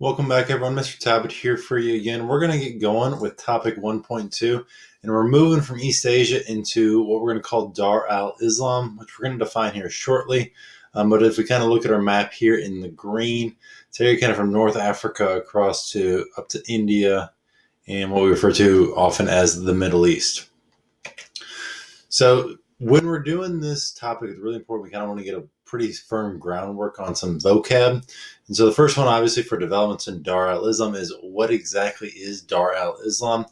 Welcome back, everyone. Mr. Talbot here for you again. We're going to get going with topic 1.2, and we're moving from East Asia into what we're going to call Dar al Islam, which we're going to define here shortly. But if we kind of look at our map here in the green, it's area kind of from North Africa across to up to India and what we refer to often as the Middle East. So when we're doing this topic, it's really important. We kind of want to get a pretty firm groundwork on some vocab. And so the first one, obviously, for developments in Dar al Islam is what exactly is Dar al Islam?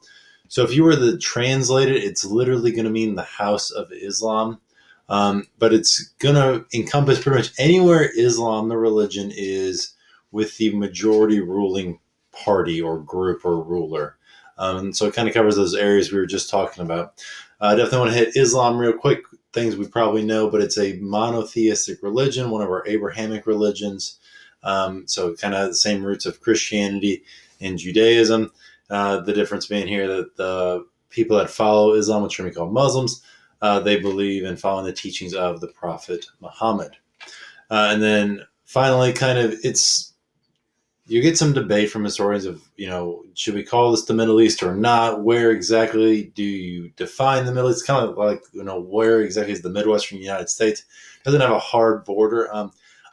So if you were to translate it, it's literally going to mean the house of Islam. But it's going to encompass pretty much anywhere Islam, the religion, is with the majority ruling party or group or ruler. And so it kind of covers those areas we were just talking about. I definitely want to hit Islam real quick. Things we probably know, but it's a monotheistic religion, one of our Abrahamic religions. So kind of the same roots of Christianity and Judaism. The difference being here that the people that follow Islam, which are going to be called Muslims, they believe in following the teachings of the Prophet Muhammad. And then finally, you get some debate from historians of, should we call this the Middle East or not? Where exactly do you define the Middle East? It's kind of like, where exactly is the Midwestern United States? It doesn't have a hard border.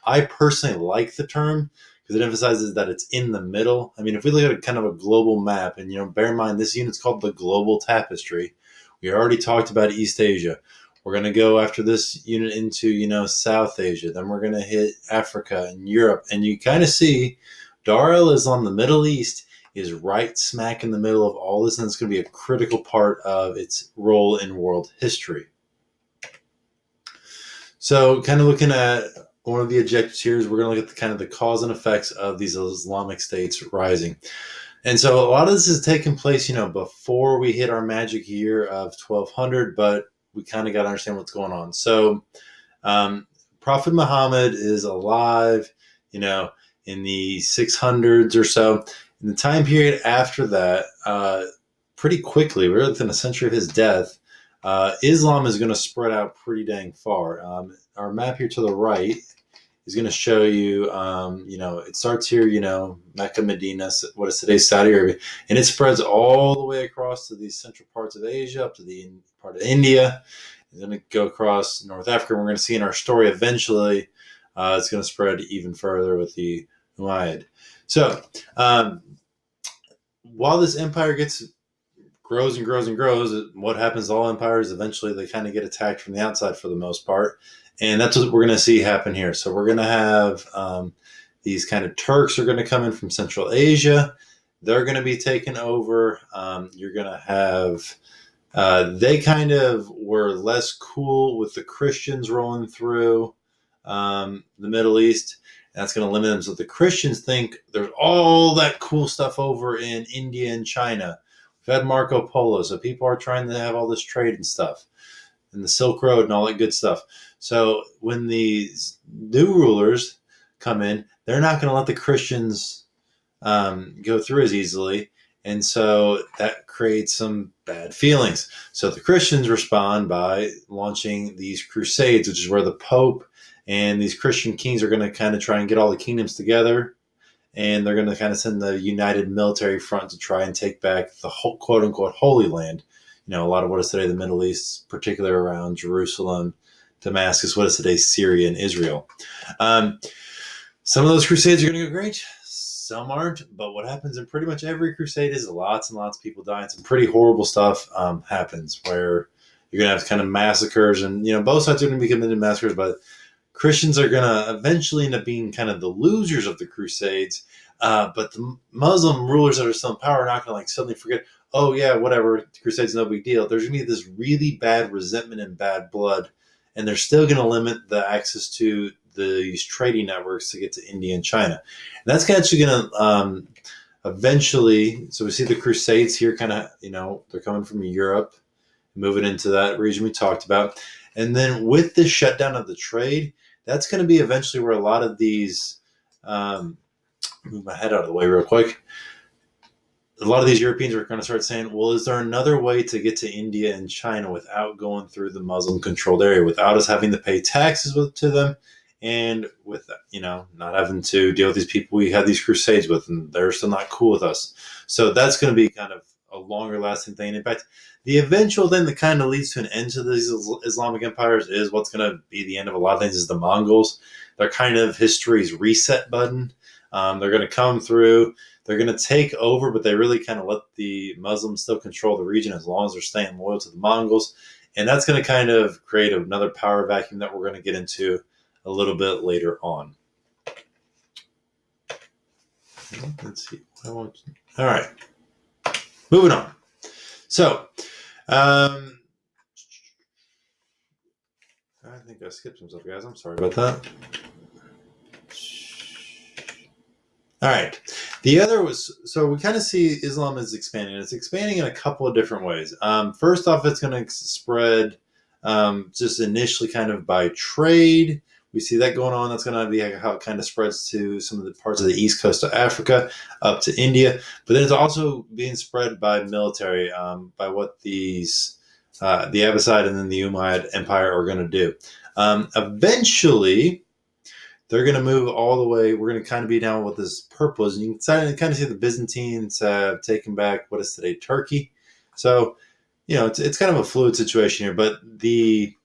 I personally like the term because it emphasizes that it's in the middle. I mean, if we look at kind of a global map, and, bear in mind, this unit's called the Global Tapestry. We already talked about East Asia. We're going to go after this unit into, South Asia. Then we're going to hit Africa and Europe. And you kind of see Dar al Islam, the Middle East, is right smack in the middle of all this, and it's going to be a critical part of its role in world history. So kind of looking at one of the objectives here is we're going to look at the cause and effects of these Islamic states rising. And so a lot of this is taking place, before we hit our magic year of 1200, but we kind of got to understand what's going on. So Prophet Muhammad is alive, in the 600s or so. In the time period after that, pretty quickly, really within a century of his death, Islam is going to spread out pretty dang far. Our map here to the right is going to show you, it starts here, Mecca, Medina, what is today's Saudi Arabia, and it spreads all the way across to these central parts of Asia, up to the part of India. It's going to go across North Africa. We're going to see in our story eventually it's going to spread even further with the Umayyad. So while this empire grows and grows and grows, what happens to all empires, eventually they kind of get attacked from the outside for the most part. And that's what we're going to see happen here. So we're going to have these kind of Turks are going to come in from Central Asia. They're going to be taken over. You're going to have, they kind of were less cool with the Christians rolling through the Middle East. And that's going to limit them. So the Christians think there's all that cool stuff over in India and China. We've had Marco Polo. So people are trying to have all this trade and stuff. And the Silk Road and all that good stuff. So when these new rulers come in, they're not going to let the Christians go through as easily. And so that creates some bad feelings. So the Christians respond by launching these crusades, which is where the Pope and these Christian kings are going to kind of try and get all the kingdoms together. And they're going to kind of send the united military front to try and take back the whole, quote unquote, Holy Land. A lot of what is today the Middle East, particularly around Jerusalem, Damascus, what is today Syria and Israel. Some of those crusades are going to go great. Some aren't. But what happens in pretty much every crusade is lots and lots of people die. And some pretty horrible stuff happens where you're going to have kind of massacres. And, both sides are going to be committed massacres. But Christians are going to eventually end up being kind of the losers of the crusades. But the Muslim rulers that are still in power are not going to suddenly forget, oh, yeah, whatever, the Crusades, no big deal. There's going to be this really bad resentment and bad blood, and they're still going to limit the access to these trading networks to get to India and China. And that's actually going to eventually, so we see the Crusades here kind of, they're coming from Europe, moving into that region we talked about. And then with the shutdown of the trade, that's going to be eventually where a lot of these, move my head out of the way real quick, a lot of these Europeans are going to start saying, well, is there another way to get to India and China without going through the Muslim-controlled area, without us having to pay taxes to them And with, not having to deal with these people we had these crusades with, and they're still not cool with us. So that's going to be kind of a longer lasting thing. In fact, the eventual thing that kind of leads to an end to these Islamic empires is what's going to be the end of a lot of things is the Mongols. They're kind of history's reset button. They're going to come through. They're going to take over, but they really kind of let the Muslims still control the region as long as they're staying loyal to the Mongols. And that's going to kind of create another power vacuum that we're going to get into a little bit later on. Let's see. All right. Moving on. So, I think I skipped some stuff, guys. I'm sorry about that. All right. The other was, so we kind of see Islam is expanding. It's expanding in a couple of different ways. First off, it's going to spread just initially kind of by trade. We see that going on. That's going to be how it kind of spreads to some of the parts of the east coast of Africa up to India. But then it's also being spread by military, by what these the Abbasid and then the Umayyad Empire are going to do. Eventually, they're going to move all the way. We're going to kind of be down with this purple. And you can kind of see the Byzantines have taken back what is today Turkey. So, it's kind of a fluid situation here. But the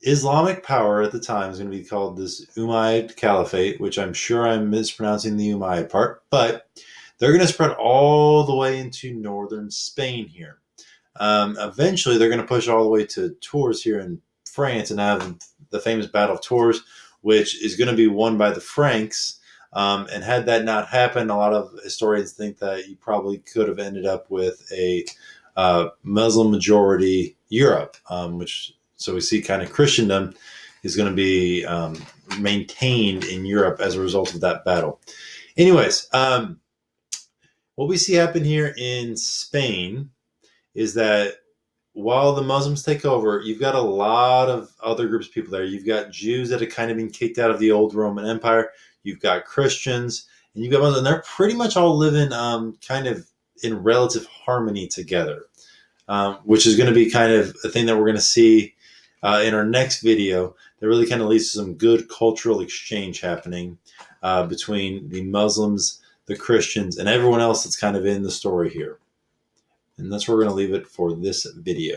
Islamic power at the time is going to be called this Umayyad Caliphate, which I'm sure I'm mispronouncing the Umayyad part. But they're going to spread all the way into northern Spain here. Eventually, they're going to push all the way to Tours here in France and have the famous Battle of Tours, which is going to be won by the Franks. And had that not happened, a lot of historians think that you probably could have ended up with a Muslim majority Europe, so we see kind of Christendom is going to be maintained in Europe as a result of that battle. Anyways, what we see happen here in Spain is that while the Muslims take over, you've got a lot of other groups of people there. You've got Jews that have kind of been kicked out of the old Roman Empire. You've got Christians, and you've got Muslims, and they're pretty much all living kind of in relative harmony together, which is going to be kind of a thing that we're going to see in our next video. That really kind of leads to some good cultural exchange happening between the Muslims, the Christians, and everyone else that's kind of in the story here. And that's where we're going to leave it for this video.